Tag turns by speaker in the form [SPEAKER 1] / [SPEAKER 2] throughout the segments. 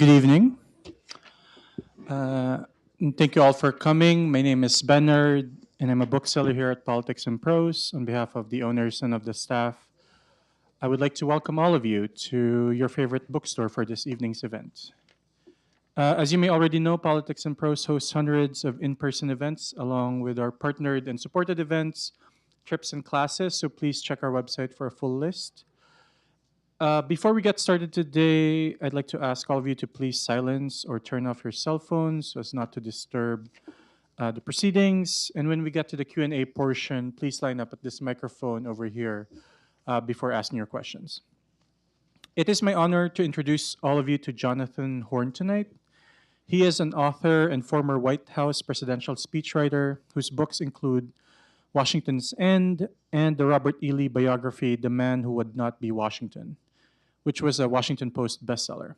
[SPEAKER 1] Good evening. And thank you all for coming. My name is Bernard, and I'm a bookseller here at Politics and Prose. On behalf of the owners and of the staff, I would like to welcome all of you to your favorite bookstore for this evening's event. As you may already know, Politics and Prose hosts hundreds of in person events along with our partnered and supported events, trips, and classes, so please check our website for a full list. Before we get started today, I'd like to ask all of you to please silence or turn off your cell phones so as not to disturb the proceedings. And when we get to the Q&A portion, please line up at this microphone over here before asking your questions. It is my honor to introduce all of you to Jonathan Horn tonight. He is an author and former White House presidential speechwriter whose books include Washington's End and the Robert E. Lee biography, The Man Who Would Not Be Washington, which was a Washington Post bestseller.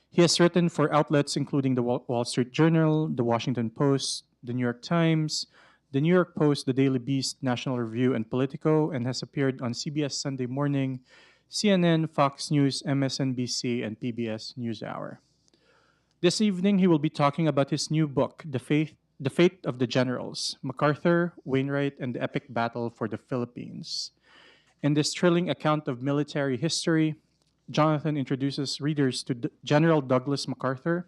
[SPEAKER 1] He has written for outlets including the Wall Street Journal, the Washington Post, the New York Times, the New York Post, the Daily Beast, National Review, and Politico, and has appeared on CBS Sunday Morning, CNN, Fox News, MSNBC, and PBS NewsHour. This evening, he will be talking about his new book, The Fate of the Generals, MacArthur, Wainwright, and the Epic Battle for the Philippines. In this thrilling account of military history, Jonathan introduces readers to General Douglas MacArthur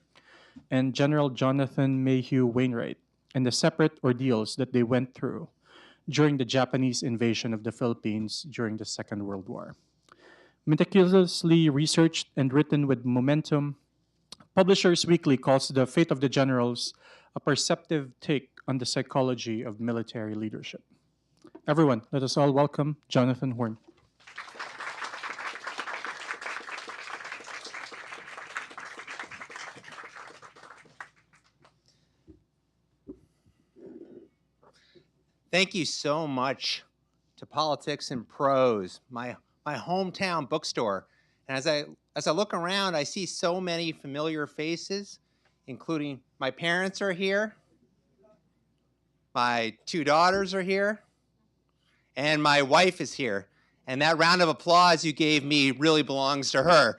[SPEAKER 1] and General Jonathan Mayhew Wainwright and the separate ordeals that they went through during the Japanese invasion of the Philippines during the Second World War. Meticulously researched and written with momentum, Publishers Weekly calls The Fate of the Generals a perceptive take on the psychology of military leadership. Everyone, let us all welcome Jonathan Horn.
[SPEAKER 2] Thank you so much to Politics and Prose, my hometown bookstore. And as I look around, I see so many familiar faces, including my parents are here, my two daughters are here, and my wife is here. And that round of applause you gave me really belongs to her.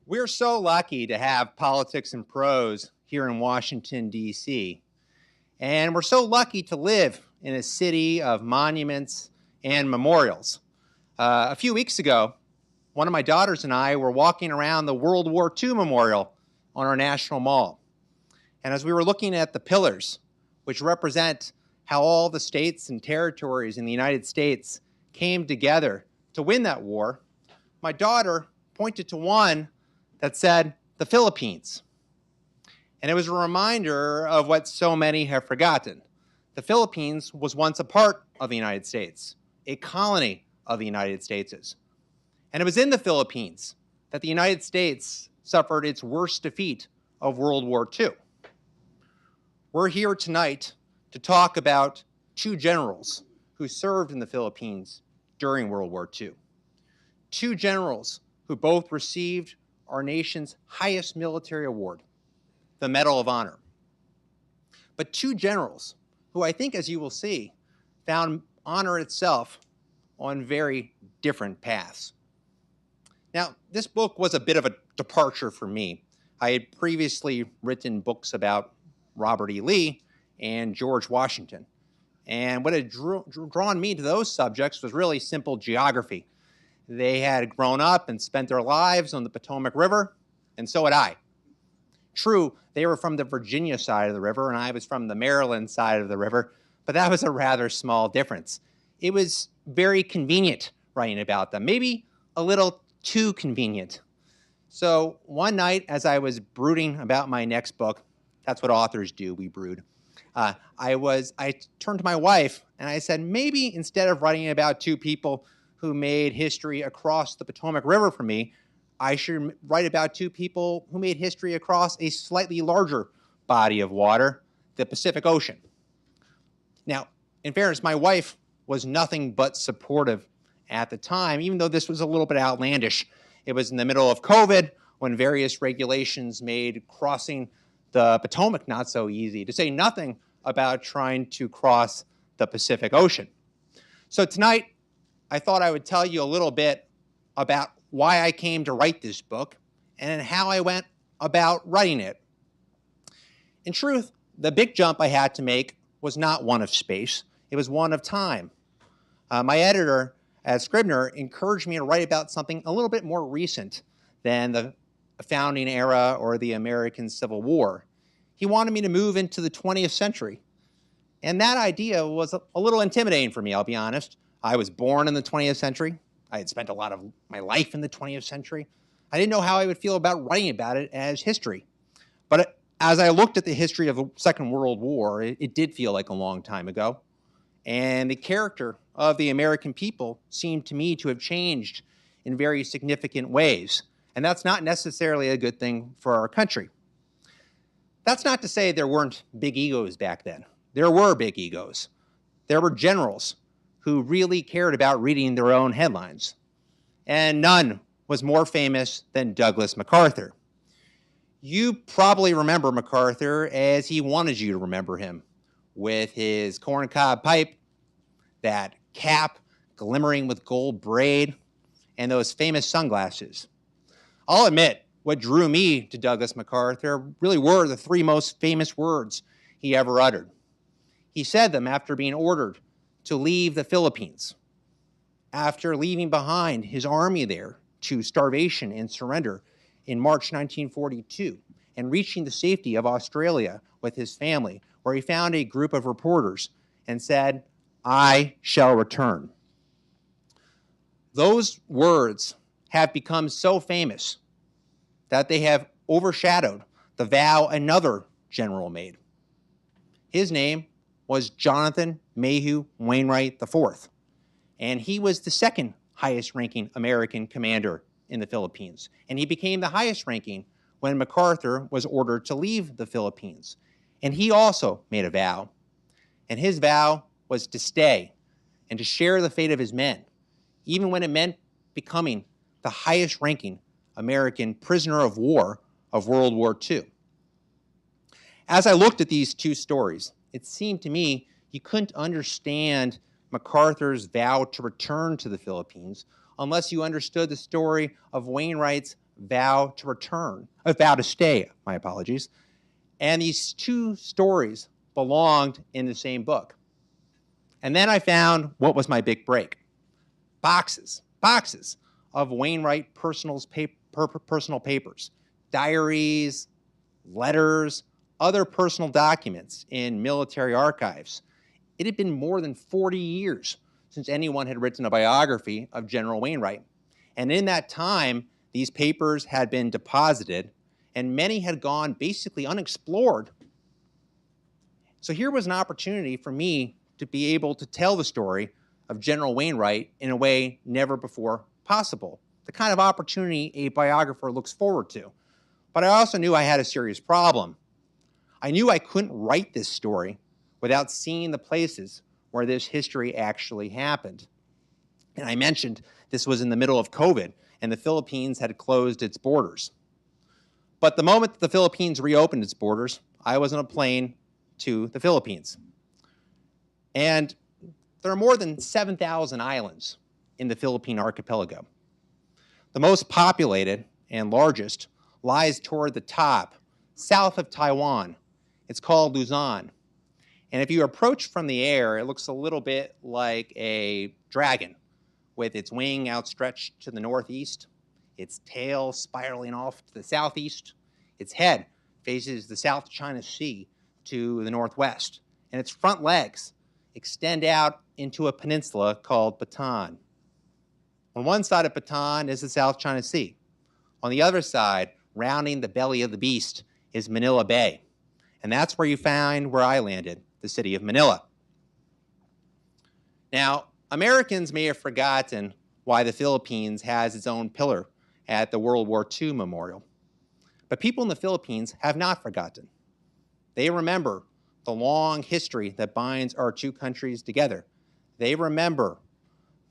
[SPEAKER 2] We're so lucky to have Politics and Prose here in Washington, D.C. And we're so lucky to live in a city of monuments and memorials. A few weeks ago, one of my daughters and I were walking around the World War II Memorial on our National Mall. And as we were looking at the pillars, which represent how all the states and territories in the United States came together to win that war, my daughter pointed to one that said, the Philippines. And it was a reminder of what so many have forgotten. The Philippines was once a part of the United States, a colony of the United States. And it was in the Philippines that the United States suffered its worst defeat of World War II. We're here tonight to talk about two generals who served in the Philippines during World War II. Two generals who both received our nation's highest military award, the Medal of Honor. But two generals who I think, as you will see, found honor itself on very different paths. Now, this book was a bit of a departure for me. I had previously written books about Robert E. Lee and George Washington. And what had drawn me to those subjects was really simple geography. They had grown up and spent their lives on the Potomac River, and so had I. True, they were from the Virginia side of the river, and I was from the Maryland side of the river, but that was a rather small difference. It was very convenient writing about them, maybe a little too convenient. So one night, as I was brooding about my next book, that's what authors do, we brood, I turned to my wife and I said, maybe instead of writing about two people who made history across the Potomac River for me, I should write about two people who made history across a slightly larger body of water, the Pacific Ocean. Now, in fairness, my wife was nothing but supportive at the time, even though this was a little bit outlandish. It was in the middle of COVID when various regulations made crossing the Potomac not so easy, to say nothing about trying to cross the Pacific Ocean. So tonight, I thought I would tell you a little bit about why I came to write this book and how I went about writing it. In truth, the big jump I had to make was not one of space, it was one of time. My editor at Scribner encouraged me to write about something a little bit more recent than the founding era or the American Civil War. He wanted me to move into the 20th century. And that idea was a little intimidating for me, I'll be honest. I was born in the 20th century. I had spent a lot of my life in the 20th century. I didn't know how I would feel about writing about it as history. But as I looked at the history of the Second World War, it did feel like a long time ago. And the character of the American people seemed to me to have changed in very significant ways. And that's not necessarily a good thing for our country. That's not to say there weren't big egos back then. There were big egos. There were generals who really cared about reading their own headlines. And none was more famous than Douglas MacArthur. You probably remember MacArthur as he wanted you to remember him, with his corncob pipe, that cap glimmering with gold braid, and those famous sunglasses. I'll admit, what drew me to Douglas MacArthur really were the three most famous words he ever uttered. He said them after being ordered to leave the Philippines, after leaving behind his army there to starvation and surrender in March 1942, and reaching the safety of Australia with his family, where he found a group of reporters and said, "I shall return." Those words have become so famous that they have overshadowed the vow another general made. His name was Jonathan Mayhew Wainwright IV, and he was the second highest ranking American commander in the Philippines, and he became the highest ranking when MacArthur was ordered to leave the Philippines. And he also made a vow, and his vow was to stay and to share the fate of his men, even when it meant becoming the highest ranking American prisoner of war of World War II. As I looked at these two stories, it seemed to me you couldn't understand MacArthur's vow to return to the Philippines unless you understood the story of Wainwright's vow to stay, my apologies. And these two stories belonged in the same book. And then I found what was my big break. Boxes of Wainwright personal papers, diaries, letters, other personal documents in military archives. It had been more than 40 years since anyone had written a biography of General Wainwright. And in that time, these papers had been deposited, and many had gone basically unexplored. So here was an opportunity for me to be able to tell the story of General Wainwright in a way never before possible, the kind of opportunity a biographer looks forward to. But I also knew I had a serious problem. I knew I couldn't write this story without seeing the places where this history actually happened. And I mentioned this was in the middle of COVID, and the Philippines had closed its borders. But the moment that the Philippines reopened its borders, I was on a plane to the Philippines. And there are more than 7,000 islands in the Philippine archipelago. The most populated and largest lies toward the top, south of Taiwan. It's called Luzon. And if you approach from the air, it looks a little bit like a dragon with its wing outstretched to the northeast, its tail spiraling off to the southeast, its head faces the South China Sea to the northwest, and its front legs extend out into a peninsula called Bataan. On one side of Bataan is the South China Sea. On the other side, rounding the belly of the beast, is Manila Bay. And that's where you find where I landed, the city of Manila. Now, Americans may have forgotten why the Philippines has its own pillar at the World War II memorial. But people in the Philippines have not forgotten. They remember the long history that binds our two countries together. They remember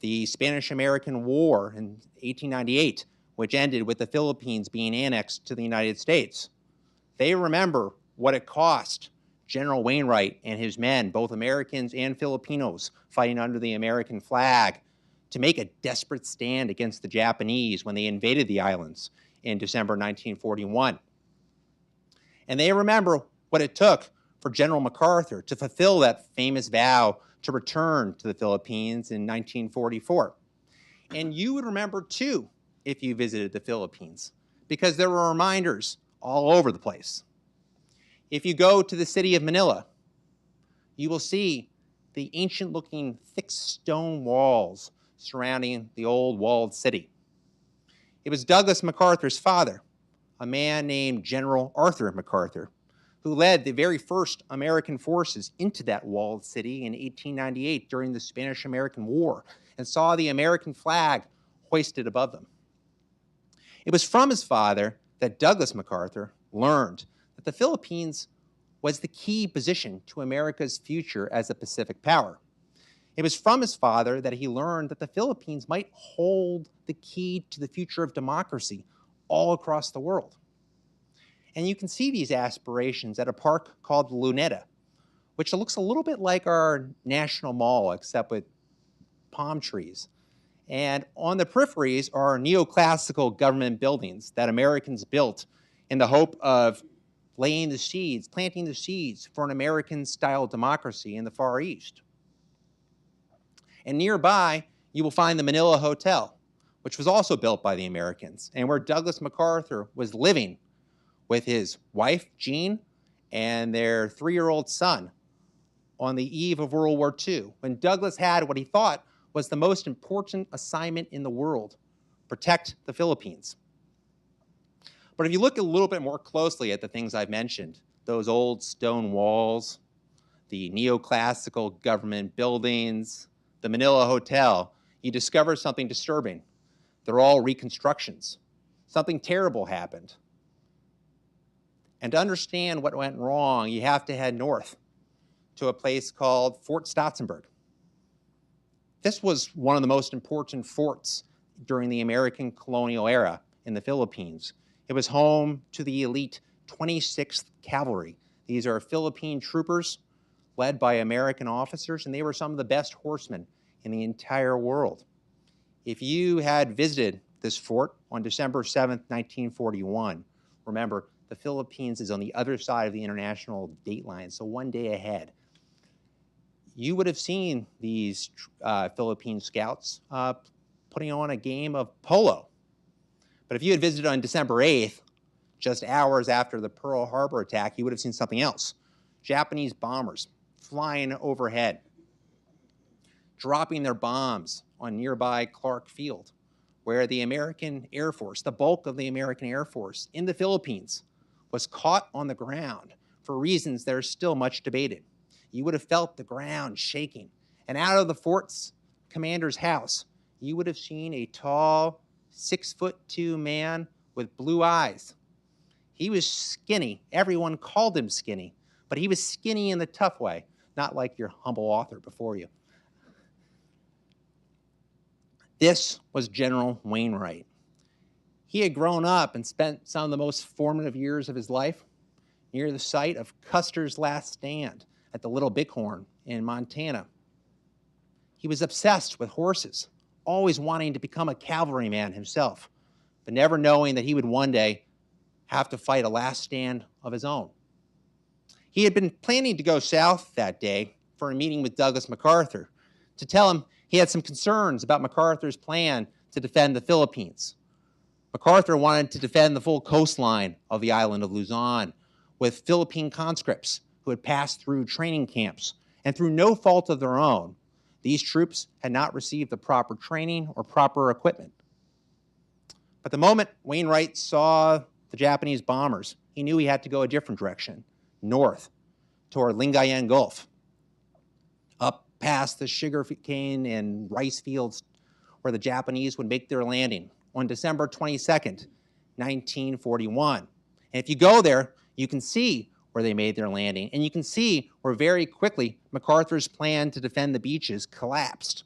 [SPEAKER 2] the Spanish-American War in 1898, which ended with the Philippines being annexed to the United States. They remember what it cost General Wainwright and his men, both Americans and Filipinos, fighting under the American flag, to make a desperate stand against the Japanese when they invaded the islands in December 1941. And they remember what it took for General MacArthur to fulfill that famous vow to return to the Philippines in 1944. And you would remember too if you visited the Philippines, because there were reminders all over the place. If you go to the city of Manila, you will see the ancient-looking thick stone walls surrounding the old walled city. It was Douglas MacArthur's father, a man named General Arthur MacArthur, who led the very first American forces into that walled city in 1898 during the Spanish-American War and saw the American flag hoisted above them. It was from his father that Douglas MacArthur learned that the Philippines was the key position to America's future as a Pacific power. It was from his father that he learned that the Philippines might hold the key to the future of democracy all across the world. And you can see these aspirations at a park called Luneta, which looks a little bit like our National Mall, except with palm trees. And on the peripheries are neoclassical government buildings that Americans built in the hope of laying the seeds, planting the seeds for an American-style democracy in the Far East. And nearby, you will find the Manila Hotel, which was also built by the Americans, and where Douglas MacArthur was living with his wife, Jean, and their 3-year-old son on the eve of World War II, when Douglas had what he thought was the most important assignment in the world: protect the Philippines. But if you look a little bit more closely at the things I've mentioned, those old stone walls, the neoclassical government buildings, the Manila Hotel, you discover something disturbing. They're all reconstructions. Something terrible happened. And to understand what went wrong, you have to head north to a place called Fort Stotsenburg. This was one of the most important forts during the American colonial era in the Philippines. It was home to the elite 26th Cavalry. These are Philippine troopers led by American officers, and they were some of the best horsemen in the entire world. If you had visited this fort on December 7th, 1941, remember, the Philippines is on the other side of the international date line, so one day ahead. You would have seen these Philippine scouts putting on a game of polo. But if you had visited on December 8th, just hours after the Pearl Harbor attack, you would have seen something else. Japanese bombers flying overhead, dropping their bombs on nearby Clark Field, where the American Air Force, the bulk of the American Air Force in the Philippines, was caught on the ground for reasons that are still much debated. You would have felt the ground shaking. And out of the fort's commander's house, you would have seen a tall, 6'2" man with blue eyes. He was skinny. Everyone called him skinny, but he was skinny in the tough way, not like your humble author before you. This was General Wainwright. He had grown up and spent some of the most formative years of his life near the site of Custer's last stand at the Little Bighorn in Montana. He was obsessed with horses, always wanting to become a cavalryman himself, but never knowing that he would one day have to fight a last stand of his own. He had been planning to go south that day for a meeting with Douglas MacArthur to tell him he had some concerns about MacArthur's plan to defend the Philippines. MacArthur wanted to defend the full coastline of the island of Luzon with Philippine conscripts who had passed through training camps, and through no fault of their own, these troops had not received the proper training or proper equipment. But the moment Wainwright saw the Japanese bombers, he knew he had to go a different direction, north, toward Lingayen Gulf, up past the sugarcane and rice fields where the Japanese would make their landing on December 22nd, 1941. And if you go there, you can see where they made their landing, and you can see where very quickly MacArthur's plan to defend the beaches collapsed.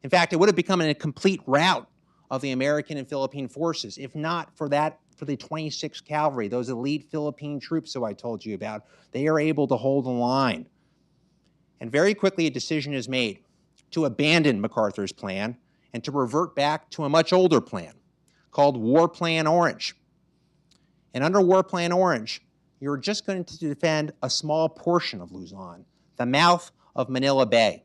[SPEAKER 2] In fact, it would have become a complete rout of the American and Philippine forces, if not for the 26th Cavalry, those elite Philippine troops who I told you about. They are able to hold the line. And very quickly a decision is made. to abandon MacArthur's plan and to revert back to a much older plan called War Plan Orange. And under War Plan Orange, you're just going to defend a small portion of Luzon, the mouth of Manila Bay.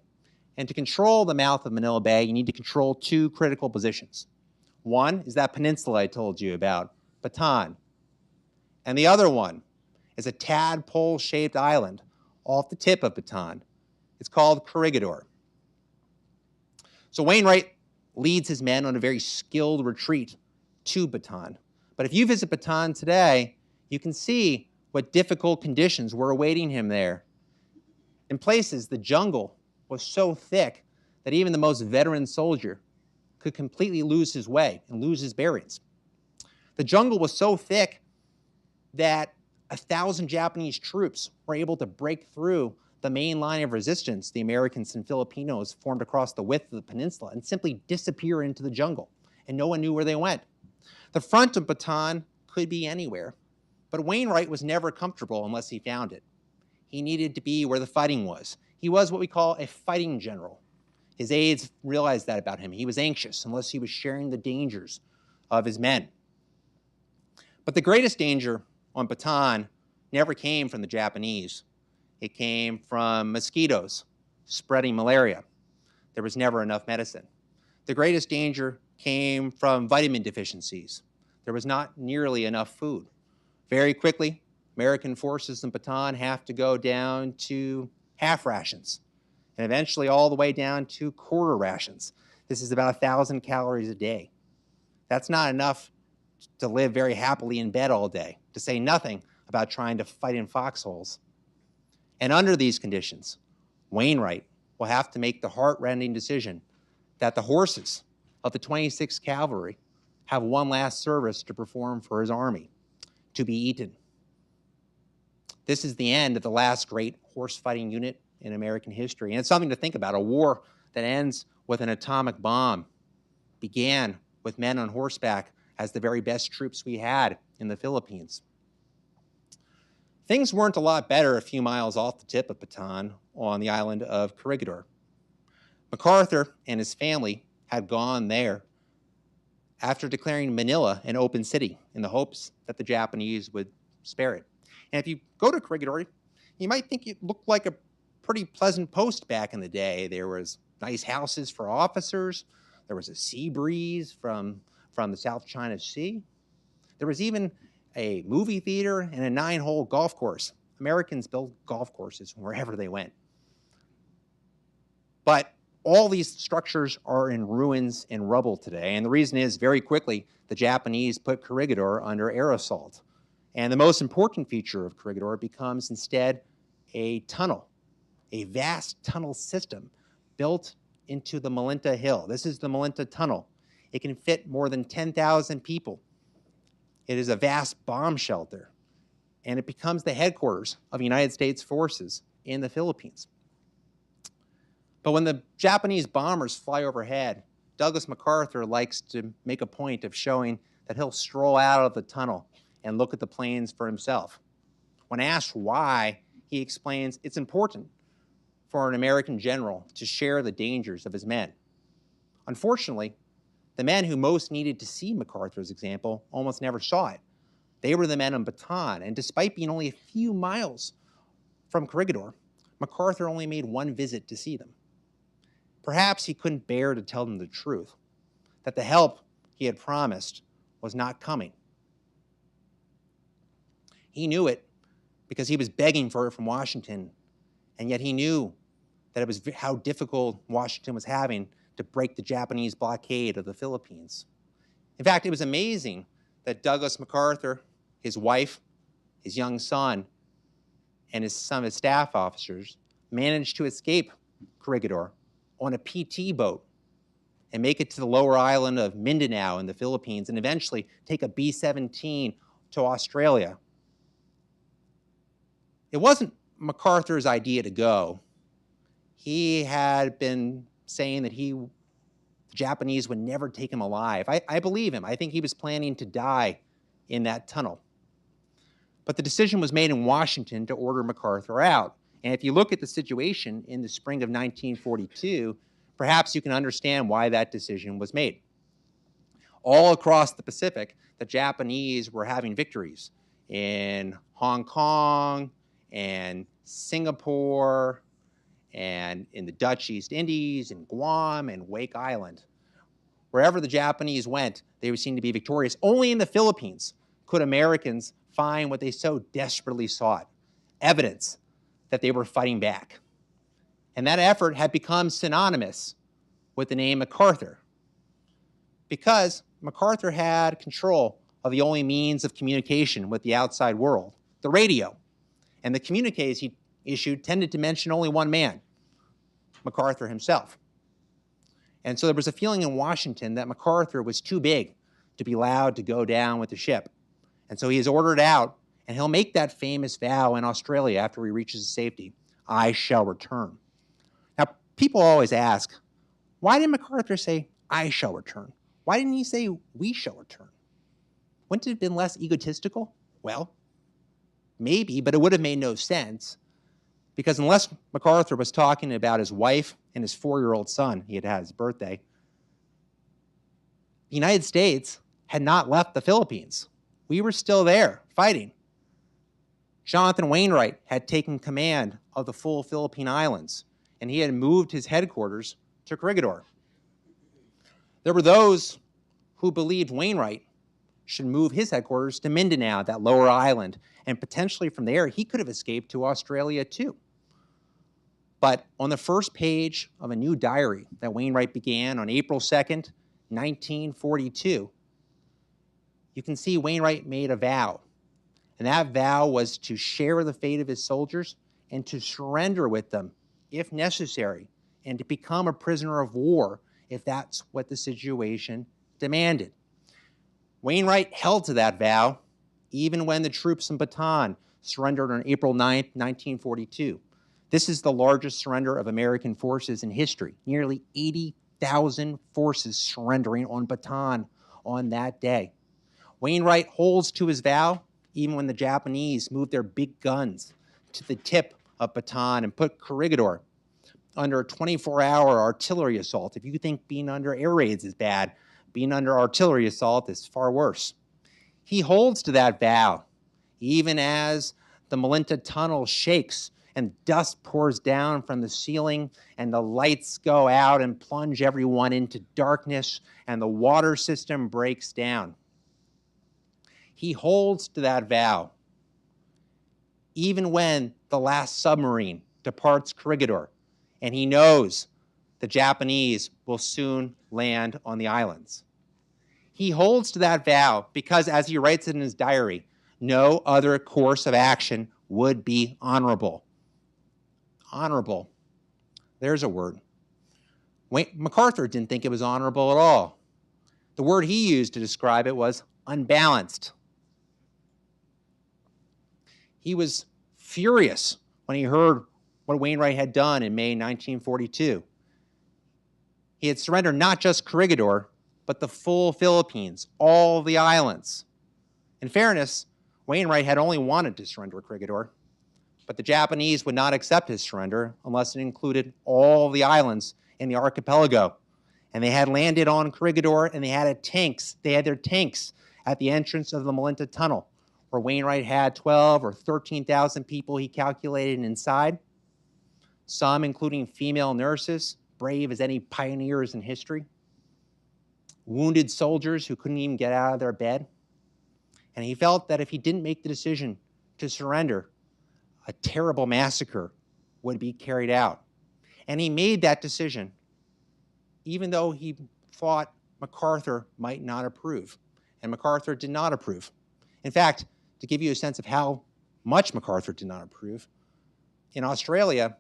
[SPEAKER 2] And to control the mouth of Manila Bay, you need to control two critical positions. One is that peninsula I told you about, Bataan. And the other one is a tadpole-shaped island off the tip of Bataan. It's called Corregidor. So Wainwright leads his men on a very skilled retreat to Bataan. But if you visit Bataan today, you can see what difficult conditions were awaiting him there. In places, the jungle was so thick that even the most veteran soldier could completely lose his way and lose his bearings. The jungle was so thick that 1,000 Japanese troops were able to break through the main line of resistance the Americans and Filipinos formed across the width of the peninsula and simply disappear into the jungle, and no one knew where they went. The front of Bataan could be anywhere, but Wainwright was never comfortable unless he found it. He needed to be where the fighting was. He was what we call a fighting general. His aides realized that about him. He was anxious unless he was sharing the dangers of his men. But the greatest danger on Bataan never came from the Japanese. It came from mosquitoes spreading malaria. There was never enough medicine. The greatest danger came from vitamin deficiencies. There was not nearly enough food. Very quickly, American forces in Bataan have to go down to half rations, and eventually all the way down to quarter rations. This is about 1,000 calories a day. That's not enough to live very happily in bed all day, to say nothing about trying to fight in foxholes. And under these conditions, Wainwright will have to make the heart-rending decision that the horses of the 26th Cavalry have one last service to perform for his army, to be eaten. This is the end of the last great horse fighting unit in American history. And it's something to think about. A war that ends with an atomic bomb began with men on horseback as the very best troops we had in the Philippines. Things weren't a lot better a few miles off the tip of Bataan on the island of Corregidor. MacArthur and his family had gone there after declaring Manila an open city in the hopes that the Japanese would spare it. And if you go to Corregidor, you might think it looked like a pretty pleasant post back in the day. There was nice houses for officers. There was a sea breeze from the South China Sea. There was even a movie theater and a 9-hole golf course. Americans built golf courses wherever they went. But all these structures are in ruins and rubble today. And the reason is, very quickly, the Japanese put Corregidor under air assault. And the most important feature of Corregidor becomes instead a tunnel, a vast tunnel system built into the Malinta Hill. This is the Malinta Tunnel. It can fit more than 10,000 people. It is a vast bomb shelter, and it becomes the headquarters of United States forces in the Philippines. But when the Japanese bombers fly overhead, Douglas MacArthur likes to make a point of showing that he'll stroll out of the tunnel and look at the planes for himself. When asked why, he explains it's important for an American general to share the dangers of his men. Unfortunately, the men who most needed to see MacArthur's example almost never saw it. They were the men on Bataan, and despite being only a few miles from Corregidor, MacArthur only made one visit to see them. Perhaps he couldn't bear to tell them the truth, that the help he had promised was not coming. He knew it because he was begging for it from Washington, and yet he knew that it was how difficult Washington was having to break the Japanese blockade of the Philippines. In fact, it was amazing that Douglas MacArthur, his wife, his young son, and some of his staff officers managed to escape Corregidor on a PT boat and make it to the lower island of Mindanao in the Philippines and eventually take a B-17 to Australia. It wasn't MacArthur's idea to go. He had been saying that the Japanese would never take him alive. I believe him. I think he was planning to die in that tunnel. But the decision was made in Washington to order MacArthur out. And if you look at the situation in the spring of 1942, perhaps you can understand why that decision was made. All across the Pacific, the Japanese were having victories in Hong Kong and Singapore and in the Dutch East Indies and Guam and Wake Island. Wherever the Japanese went, they seemed to be victorious. Only in the Philippines could Americans find what they so desperately sought, evidence that they were fighting back. And that effort had become synonymous with the name MacArthur, because MacArthur had control of the only means of communication with the outside world, the radio. And the communiques he issued tended to mention only one man, MacArthur himself. And so there was a feeling in Washington that MacArthur was too big to be allowed to go down with the ship. And so he is ordered out, and he'll make that famous vow in Australia after he reaches safety: I shall return. Now, people always ask, why did MacArthur say, I shall return? Why didn't he say, we shall return? Wouldn't it have been less egotistical? Well, maybe, but it would have made no sense, because unless MacArthur was talking about his wife and his 4-year-old son, he had had his birthday, the United States had not left the Philippines. We were still there fighting. Jonathan Wainwright had taken command of the full Philippine Islands, and he had moved his headquarters to Corregidor. There were those who believed Wainwright should move his headquarters to Mindanao, that lower island, and potentially from there he could have escaped to Australia too. But on the first page of a new diary that Wainwright began on April 2nd, 1942, you can see Wainwright made a vow. And that vow was to share the fate of his soldiers and to surrender with them if necessary, and to become a prisoner of war if that's what the situation demanded. Wainwright held to that vow even when the troops in Bataan surrendered on April 9th, 1942. This is the largest surrender of American forces in history. Nearly 80,000 forces surrendering on Bataan on that day. Wainwright holds to his vow even when the Japanese moved their big guns to the tip of Bataan and put Corregidor under a 24-hour artillery assault. If you think being under air raids is bad, being under artillery assault is far worse. He holds to that vow, even as the Manila tunnel shakes and dust pours down from the ceiling and the lights go out and plunge everyone into darkness and the water system breaks down. He holds to that vow, even when the last submarine departs Corregidor, and he knows the Japanese will soon land on the islands. He holds to that vow because, as he writes it in his diary, no other course of action would be honorable. Honorable. There's a word. MacArthur didn't think it was honorable at all. The word he used to describe it was unbalanced. He was furious when he heard what Wainwright had done in May 1942. He had surrendered not just Corregidor, but the full Philippines, all the islands. In fairness, Wainwright had only wanted to surrender Corregidor, but the Japanese would not accept his surrender unless it included all the islands in the archipelago. And they had landed on Corregidor, and they had their tanks at the entrance of the Manila tunnel, where Wainwright had 12 or 13,000 people he calculated inside, some including female nurses, brave as any pioneers in history, wounded soldiers who couldn't even get out of their bed. And he felt that if he didn't make the decision to surrender, a terrible massacre would be carried out. And he made that decision, even though he thought MacArthur might not approve. And MacArthur did not approve. In fact, to give you a sense of how much MacArthur did not approve, in Australia,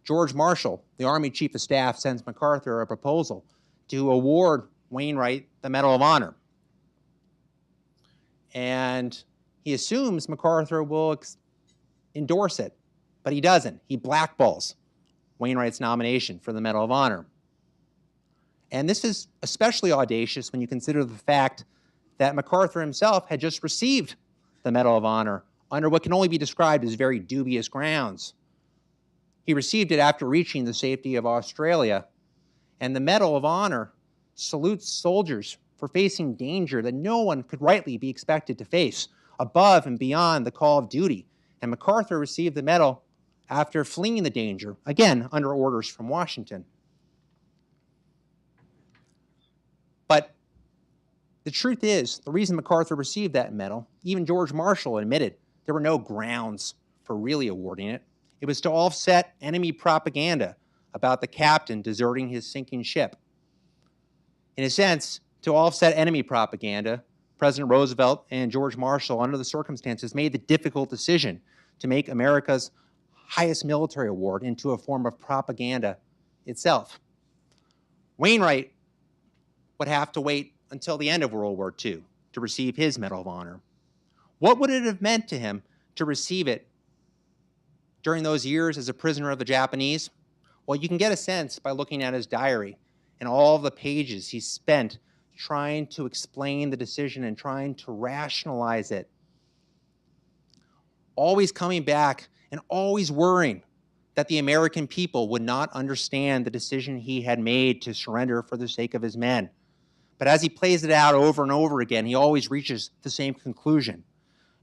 [SPEAKER 2] George Marshall, the Army Chief of Staff, sends MacArthur a proposal to award Wainwright the Medal of Honor. And he assumes MacArthur will endorse it, but he doesn't. He blackballs Wainwright's nomination for the Medal of Honor. And this is especially audacious when you consider the fact that MacArthur himself had just received the Medal of Honor under what can only be described as very dubious grounds. He received it after reaching the safety of Australia, And the Medal of Honor salutes soldiers for facing danger that no one could rightly be expected to face, above and beyond the call of duty. And MacArthur received the medal after fleeing the danger, again under orders from Washington. But the truth is, the reason MacArthur received that medal, even George Marshall admitted there were no grounds for really awarding it. It was to offset enemy propaganda about the captain deserting his sinking ship. In a sense, to offset enemy propaganda, President Roosevelt and George Marshall, under the circumstances, made the difficult decision to make America's highest military award into a form of propaganda itself. Wainwright would have to wait until the end of World War II to receive his Medal of Honor. What would it have meant to him to receive it during those years as a prisoner of the Japanese? Well, you can get a sense by looking at his diary and all the pages he spent trying to explain the decision and trying to rationalize it. Always coming back and always worrying that the American people would not understand the decision he had made to surrender for the sake of his men. But as he plays it out over and over again, he always reaches the same conclusion.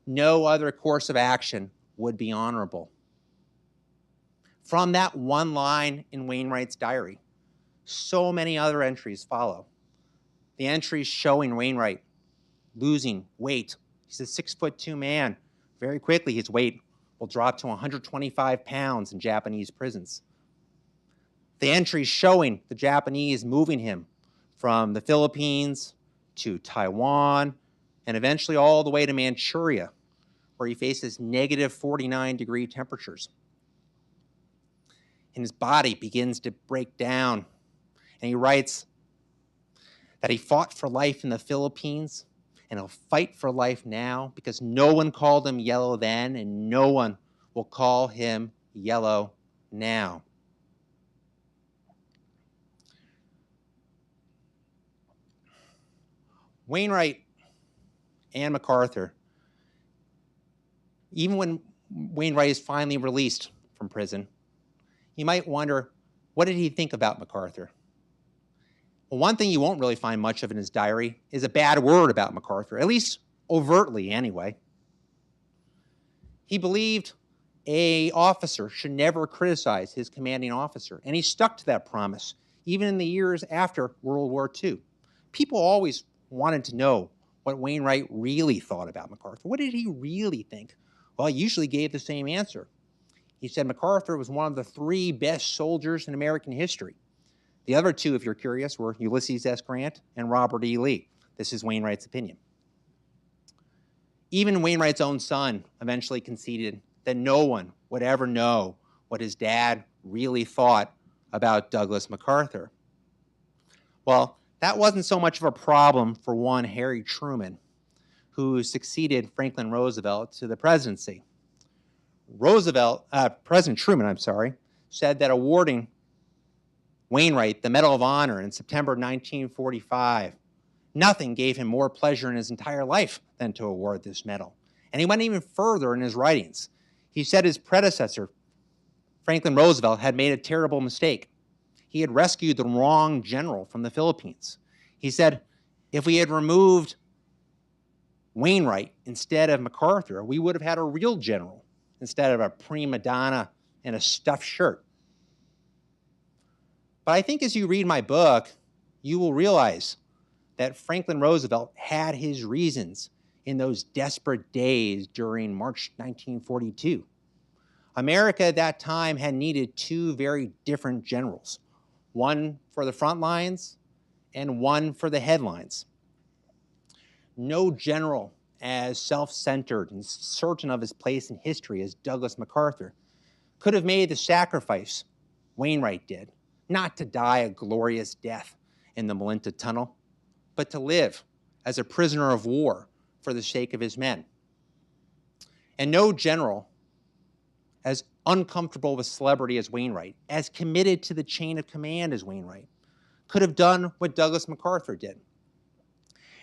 [SPEAKER 2] No other course of action would be honorable. From that one line in Wainwright's diary, so many other entries follow. The entries showing Wainwright losing weight. He's a 6'2" man. Very quickly, his weight will drop to 125 pounds in Japanese prisons. The entries showing the Japanese moving him from the Philippines to Taiwan and eventually all the way to Manchuria, where he faces negative 49-degree temperatures. And his body begins to break down. And he writes that he fought for life in the Philippines, and he'll fight for life now because no one called him yellow then, and no one will call him yellow now. Wainwright and MacArthur, even when Wainwright is finally released from prison, you might wonder, what did he think about MacArthur? Well, one thing you won't really find much of in his diary is a bad word about MacArthur, at least overtly anyway. He believed an officer should never criticize his commanding officer, and he stuck to that promise, even in the years after World War II. People always wanted to know what Wainwright really thought about MacArthur. What did he really think? Well, he usually gave the same answer. He said MacArthur was one of the 3 best soldiers in American history. The other 2, if you're curious, were Ulysses S. Grant and Robert E. Lee. This is Wainwright's opinion. Even Wainwright's own son eventually conceded that no one would ever know what his dad really thought about Douglas MacArthur. Well, that wasn't so much of a problem for one Harry Truman, who succeeded Franklin Roosevelt to the presidency. President Truman, said that awarding Wainwright the Medal of Honor in September 1945, nothing gave him more pleasure in his entire life than to award this medal. And he went even further in his writings. He said his predecessor, Franklin Roosevelt, had made a terrible mistake. He had rescued the wrong general from the Philippines. He said, if we had removed Wainwright instead of MacArthur, we would have had a real general instead of a prima donna in a stuffed shirt. But I think as you read my book, you will realize that Franklin Roosevelt had his reasons in those desperate days during March 1942. America at that time had needed 2 very different generals, one for the front lines and one for the headlines. No general as self-centered and certain of his place in history as Douglas MacArthur could have made the sacrifice Wainwright did, not to die a glorious death in the Manila Tunnel, but to live as a prisoner of war for the sake of his men. And no general as uncomfortable with celebrity as Wainwright, as committed to the chain of command as Wainwright, could have done what Douglas MacArthur did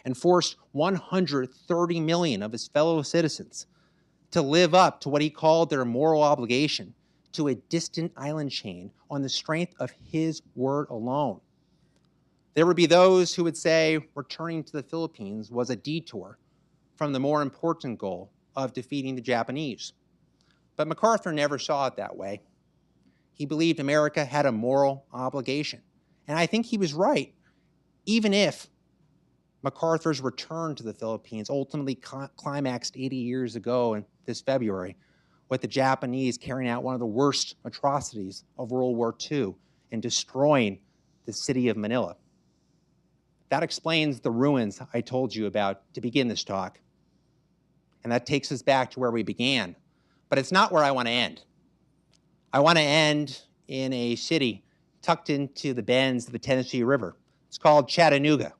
[SPEAKER 2] and forced 130 million of his fellow citizens to live up to what he called their moral obligation to a distant island chain on the strength of his word alone. There would be those who would say returning to the Philippines was a detour from the more important goal of defeating the Japanese. But MacArthur never saw it that way. He believed America had a moral obligation. And I think he was right, even if MacArthur's return to the Philippines ultimately climaxed 80 years ago in this February, with the Japanese carrying out one of the worst atrocities of World War II and destroying the city of Manila. That explains the ruins I told you about to begin this talk. And that takes us back to where we began. But it's not where I want to end. I want to end in a city tucked into the bends of the Tennessee River. It's called Chattanooga.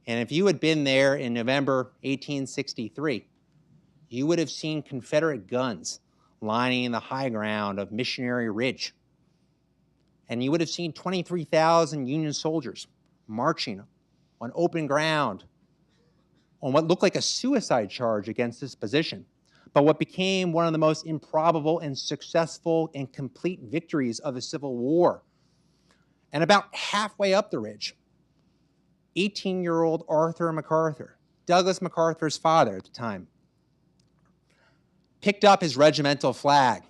[SPEAKER 2] And if you had been there in November 1863, you would have seen Confederate guns lining the high ground of Missionary Ridge. And you would have seen 23,000 Union soldiers marching on open ground on what looked like a suicide charge against this position, but what became one of the most improbable and successful and complete victories of the Civil War. And about halfway up the ridge, 18-year-old Arthur MacArthur, Douglas MacArthur's father at the time, picked up his regimental flag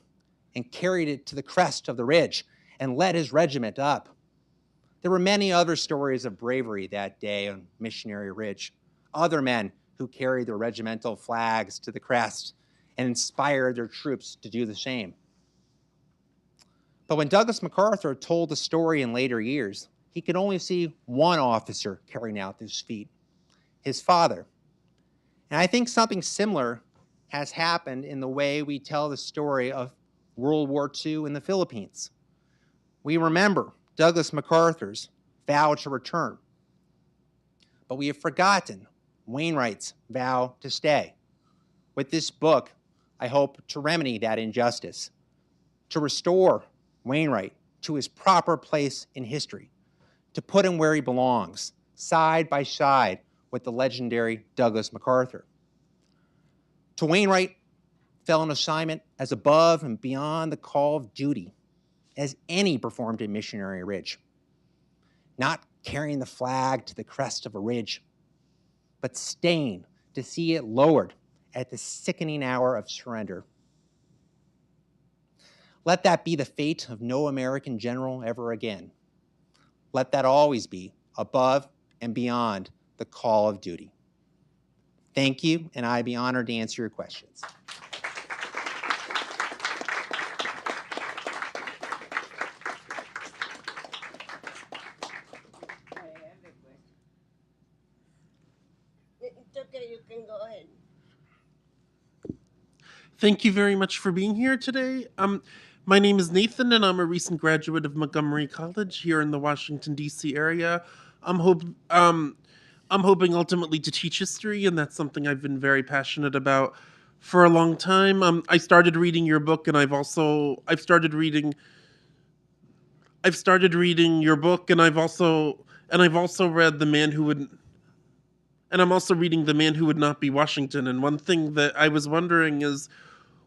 [SPEAKER 2] and carried it to the crest of the ridge and led his regiment up. There were many other stories of bravery that day on Missionary Ridge, other men who carried their regimental flags to the crest and inspired their troops to do the same. But when Douglas MacArthur told the story in later years, he could only see one officer carrying out this feat, his father. And I think something similar has happened in the way we tell the story of World War II in the Philippines. We remember Douglas MacArthur's vow to return, but we have forgotten Wainwright's vow to stay. With this book, I hope to remedy that injustice, to restore Wainwright to his proper place in history, to put him where he belongs, side by side with the legendary Douglas MacArthur. To Wainwright fell an assignment as above and beyond the call of duty as any performed in Missionary Ridge. Not carrying the flag to the crest of a ridge, but staying to see it lowered at the sickening hour of surrender. Let that be the fate of no American general ever again. Let that always be above and beyond the call of duty. Thank you, and I'd be honored to answer your questions.
[SPEAKER 3] It's okay, you can go ahead.
[SPEAKER 4] Thank you very much for being here today. My name is Nathan, and I'm a recent graduate of Montgomery College here in the Washington, D.C. area. I'm hoping ultimately to teach history, and that's something I've been very passionate about for a long time. I started reading your book, and I've started reading your book, and I've also read The Man Who Would. And I'm also reading The Man Who Would Not Be Washington. And one thing that I was wondering is,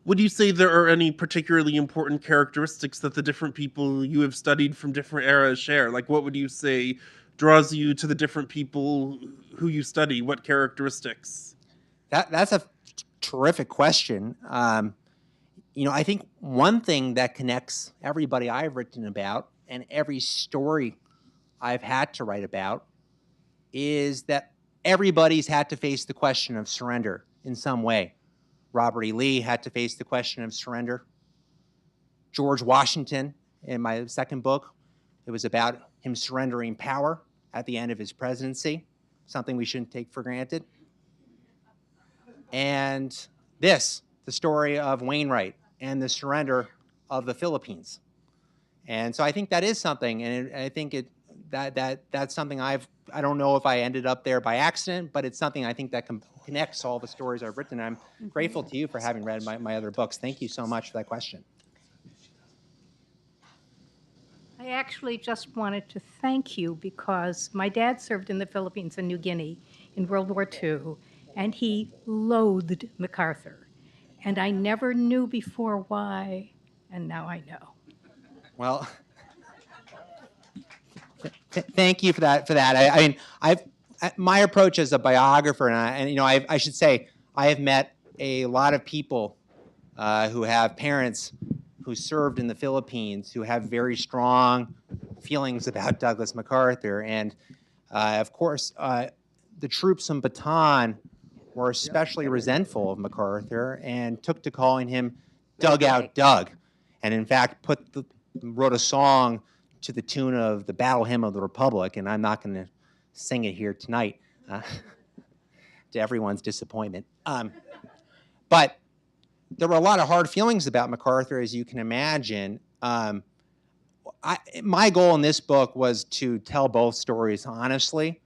[SPEAKER 4] would you say there are any particularly important characteristics that the different people you have studied from different eras share? Like, what would you say draws you to the different people who you study? What characteristics?
[SPEAKER 2] That's a terrific question. I think one thing that connects everybody I've written about and every story I've had to write about is that everybody's had to face the question of surrender in some way. Robert E. Lee had to face the question of surrender. George Washington, in my second book, it was about him surrendering power at the end of his presidency, something we shouldn't take for granted. And the story of Wainwright and the surrender of the Philippines. And so I think that is something, and I think that's something I don't know if I ended up there by accident, but it's something I think that connects all the stories I've written. I'm grateful to you for having read my other books. Thank you so much for that question.
[SPEAKER 5] I actually just wanted to thank you because my dad served in the Philippines and New Guinea in World War II, and he loathed MacArthur. And I never knew before why, and now I know.
[SPEAKER 2] Well, Thank you for that. I mean, my approach as a biographer, and I should say I have met a lot of people who have parents who served in the Philippines who have very strong feelings about Douglas MacArthur, and of course, the troops in Bataan were especially resentful of MacArthur and took to calling him Dugout Doug, and in fact wrote a song to the tune of the Battle Hymn of the Republic, and I'm not going to sing it here tonight, to everyone's disappointment. But there were a lot of hard feelings about MacArthur, as you can imagine. My goal in this book was to tell both stories honestly,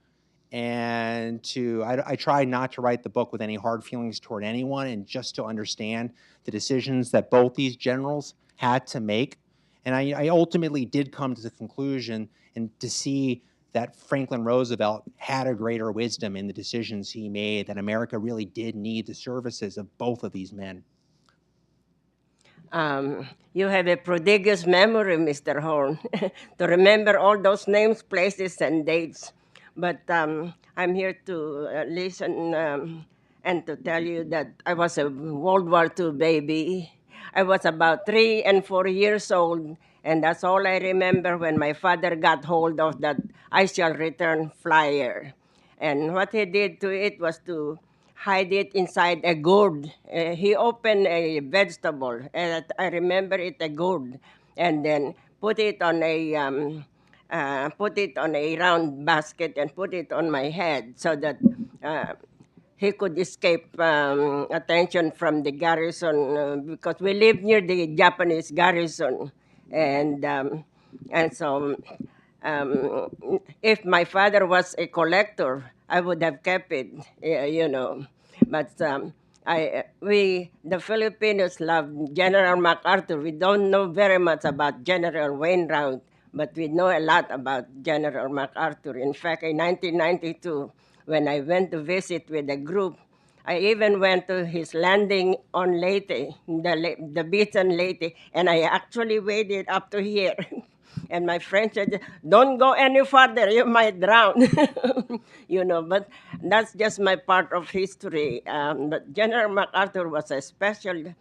[SPEAKER 2] and I tried not to write the book with any hard feelings toward anyone, and just to understand the decisions that both these generals had to make. And I ultimately did come to the conclusion and to see that Franklin Roosevelt had a greater wisdom in the decisions he made, that America really did need the services of both of these men.
[SPEAKER 3] You have a prodigious memory, Mr. Horn, to remember all those names, places, and dates. But I'm here to listen and to tell you that I was a World War II baby. I was about 3 and 4 years old, and that's all I remember when my father got hold of that "I shall return" flyer. And what he did to it was to hide it inside a gourd. He opened a vegetable, and I remember it a gourd, and then put it on a round basket and put it on my head so that he could escape attention from the garrison because we lived near the Japanese garrison, and so if my father was a collector, I would have kept it, you know. But the Filipinos love General MacArthur. We don't know very much about General Wainwright, but we know a lot about General MacArthur. In fact, in 1992, when I went to visit with a group, I even went to his landing on Leyte, the beach on Leyte, and I actually waded up to here. And my friend said, "Don't go any further, you might drown." You know, but that's just my part of history. But General MacArthur was a special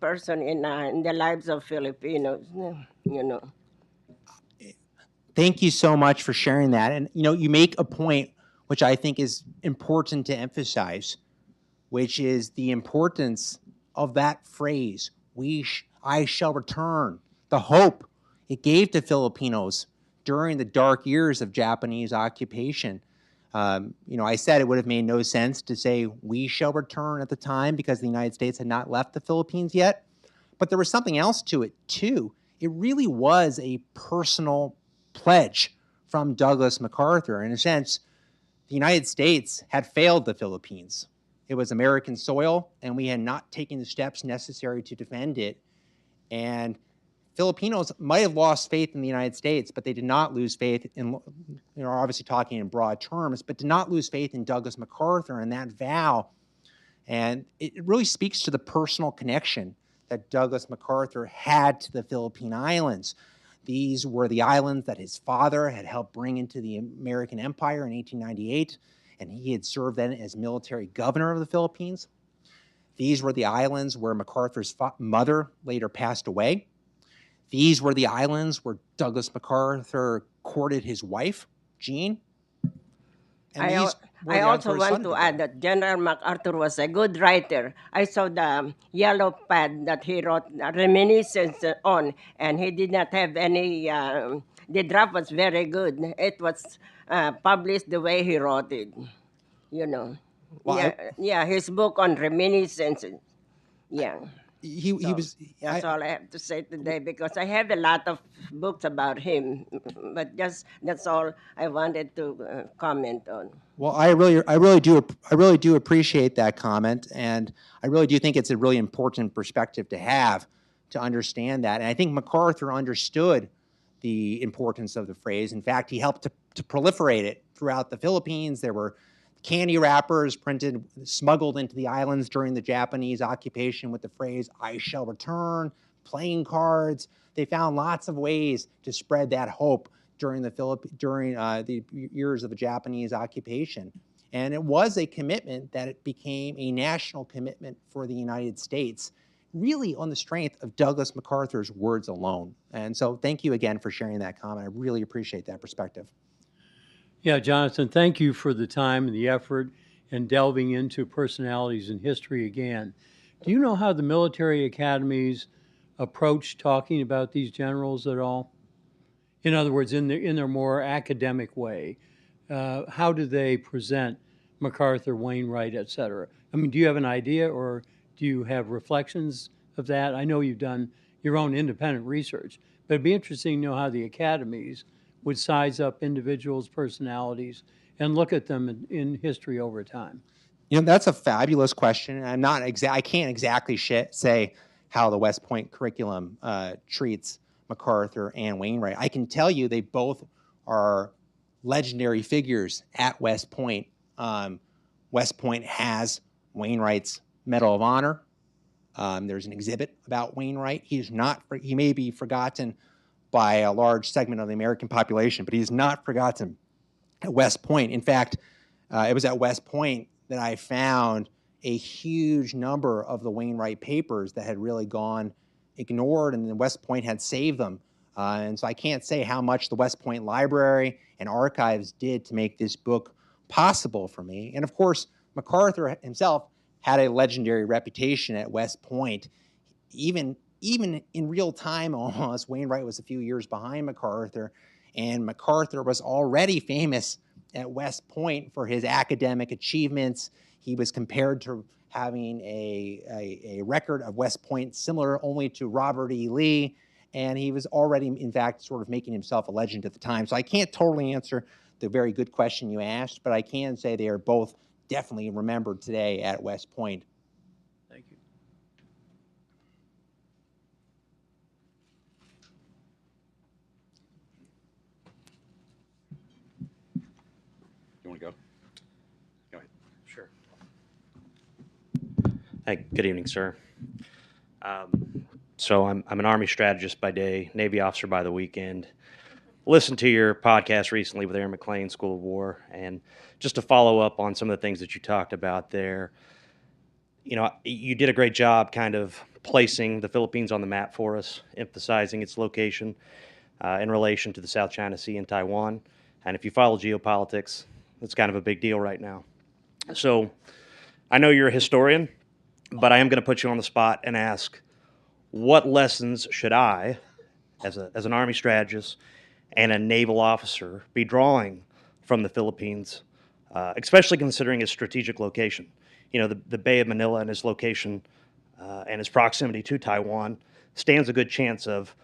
[SPEAKER 3] person in the lives of Filipinos, you know.
[SPEAKER 2] Thank you so much for sharing that. And you make a point which I think is important to emphasize, which is the importance of that phrase, I shall return, the hope it gave to Filipinos during the dark years of Japanese occupation. I said it would have made no sense to say we shall return at the time because the United States had not left the Philippines yet. But there was something else to it, too. It really was a personal pledge from Douglas MacArthur. In a sense, the United States had failed the Philippines. It was American soil, and we had not taken the steps necessary to defend it. And Filipinos might have lost faith in the United States, but they did not lose faith in, obviously talking in broad terms, but did not lose faith in Douglas MacArthur and that vow. And it really speaks to the personal connection that Douglas MacArthur had to the Philippine Islands. These were the islands that his father had helped bring into the American Empire in 1898, and he had served then as military governor of the Philippines. These were the islands where MacArthur's mother later passed away. These were the islands where Douglas MacArthur courted his wife, Jean. And
[SPEAKER 3] I also want to add that General MacArthur was a good writer. I saw the yellow pad that he wrote reminiscence on, and he did not have any, the draft was very good. It was published the way he wrote it, you know.
[SPEAKER 2] Well,
[SPEAKER 3] His book on reminiscences. Yeah.
[SPEAKER 2] That's
[SPEAKER 3] all I have to say today because I have a lot of books about him, but that's all I wanted to comment on.
[SPEAKER 2] Well, I really do appreciate that comment, and I really do think it's a really important perspective to have to understand that. And I think MacArthur understood the importance of the phrase. In fact, he helped to proliferate it throughout the Philippines. There were candy wrappers smuggled into the islands during the Japanese occupation with the phrase, "I shall return," playing cards. They found lots of ways to spread that hope during the years of the Japanese occupation. And it was a commitment that it became a national commitment for the United States, really on the strength of Douglas MacArthur's words alone. And so thank you again for sharing that comment. I really appreciate that perspective.
[SPEAKER 6] Yeah, Jonathan, thank you for the time and the effort and delving into personalities in history again. Do you know how the military academies approach talking about these generals at all? In other words, in their more academic way, how do they present MacArthur, Wainwright, et cetera? I mean, do you have an idea or do you have reflections of that? I know you've done your own independent research, but it'd be interesting to know how the academies would size up individuals' personalities and look at them in history over time.
[SPEAKER 2] That's a fabulous question. I can't exactly say how the West Point curriculum treats MacArthur and Wainwright. I can tell you they both are legendary figures at West Point. West Point has Wainwright's Medal of Honor. There's an exhibit about Wainwright. He may be forgotten by a large segment of the American population, but he's not forgotten at West Point. In fact, it was at West Point that I found a huge number of the Wainwright papers that had really gone ignored, and then West Point had saved them. And so I can't say how much the West Point Library and Archives did to make this book possible for me. And of course, MacArthur himself had a legendary reputation at West Point. Even in real time almost, Wainwright was a few years behind MacArthur, and MacArthur was already famous at West Point for his academic achievements. He was compared to having a record of West Point similar only to Robert E. Lee, and he was already, in fact, sort of making himself a legend at the time. So I can't totally answer the very good question you asked, but I can say they are both definitely remembered today at West Point.
[SPEAKER 6] Thank you.
[SPEAKER 7] You want to go? Go ahead.
[SPEAKER 6] Sure.
[SPEAKER 8] Hi, good evening, sir. So I'm an Army strategist by day, Navy officer by the weekend. Listened to your podcast recently with Aaron McLean, School of War, and just to follow up on some of the things that you talked about there, you did a great job kind of placing the Philippines on the map for us, emphasizing its location in relation to the South China Sea and Taiwan. And if you follow geopolitics, it's kind of a big deal right now. So I know you're a historian, but I am going to put you on the spot and ask, what lessons should I, as an Army strategist and a naval officer, be drawing from the Philippines, especially considering its strategic location? The Bay of Manila and its location and its proximity to Taiwan stands a good chance of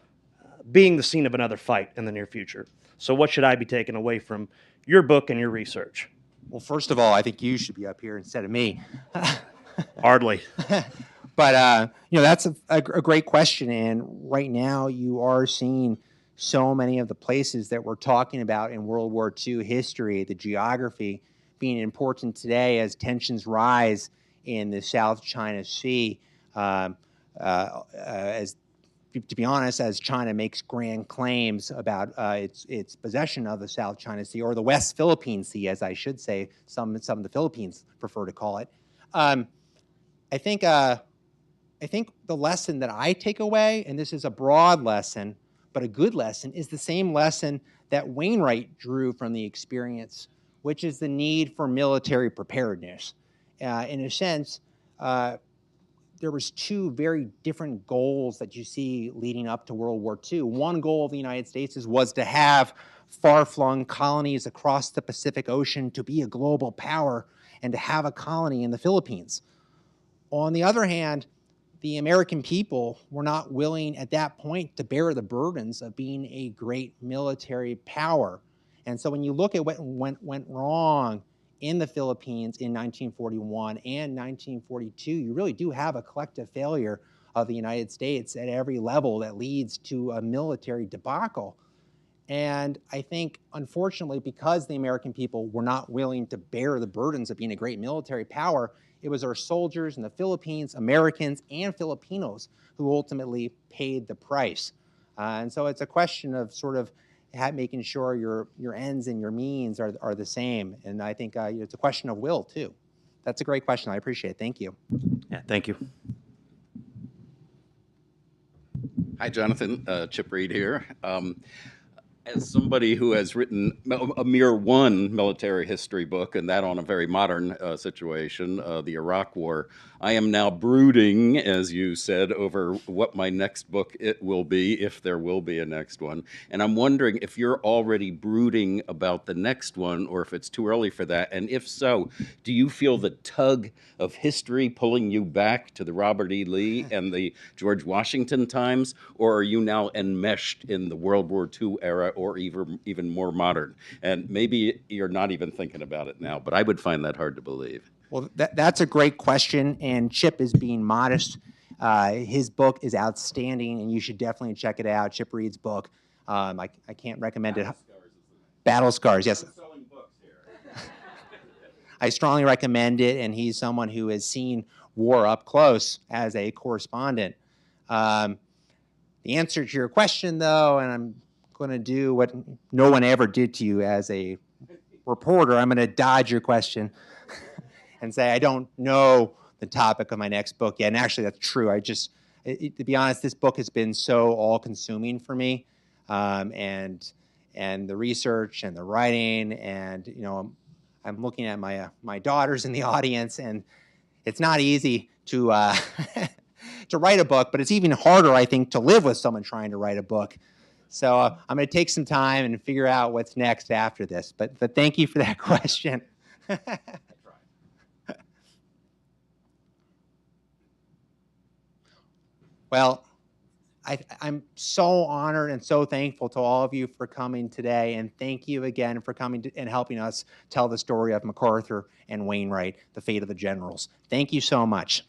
[SPEAKER 8] being the scene of another fight in the near future. So what should I be taking away from your book and your research?
[SPEAKER 2] Well, first of all, I think you should be up here instead of me.
[SPEAKER 8] Hardly.
[SPEAKER 2] But, that's a great question. And right now you are seeing so many of the places that we're talking about in World War II history, the geography, being important today as tensions rise in the South China Sea. To be honest, as China makes grand claims about its possession of the South China Sea, or the West Philippine Sea, as I should say, some of the Philippines prefer to call it. I think the lesson that I take away, and this is a broad lesson, but a good lesson, is the same lesson that Wainwright drew from the experience, which is the need for military preparedness. In a sense, there was two very different goals that you see leading up to World War II. One goal of the United States was to have far-flung colonies across the Pacific Ocean, to be a global power, and to have a colony in the Philippines. On the other hand, the American people were not willing at that point to bear the burdens of being a great military power. And so when you look at what went wrong in the Philippines in 1941 and 1942, you really do have a collective failure of the United States at every level that leads to a military debacle. And I think, unfortunately, because the American people were not willing to bear the burdens of being a great military power, it was our soldiers in the Philippines, Americans and Filipinos, who ultimately paid the price. And so it's a question of sort of making sure your ends and your means are the same. And I think it's a question of will too. That's a great question. I appreciate it. Thank you.
[SPEAKER 8] Yeah, thank you.
[SPEAKER 7] Hi, Jonathan. Chip Reed here. As somebody who has written a mere one military history book, and that on a very modern situation, the Iraq War, I am now brooding, as you said, over what my next book it will be, if there will be a next one. And I'm wondering if you're already brooding about the next one, or if it's too early for that. And if so, do you feel the tug of history pulling you back to the Robert E. Lee and the George Washington times, or are you now enmeshed in the World War II era, or even more modern? And maybe you're not even thinking about it now, but I would find that hard to believe.
[SPEAKER 2] Well, that's a great question, and Chip is being modest. His book is outstanding, and you should definitely check it out. Chip Reed's book. I can't recommend it. Battle Scars, yes. I strongly recommend it, and he's someone who has seen war up close as a correspondent. The answer to your question, though, and I'm going to do what no one ever did to you as a reporter, I'm going to dodge your question and say I don't know the topic of my next book yet. And actually, that's true. To be honest, this book has been so all-consuming for me, and the research and the writing, and I'm looking at my daughters in the audience, and it's not easy to to write a book, but it's even harder, I think, to live with someone trying to write a book. So I'm going to take some time and figure out what's next after this. But thank you for that question. Well, I'm so honored and so thankful to all of you for coming today, and thank you again for coming and helping us tell the story of MacArthur and Wainwright, the fate of the generals. Thank you so much.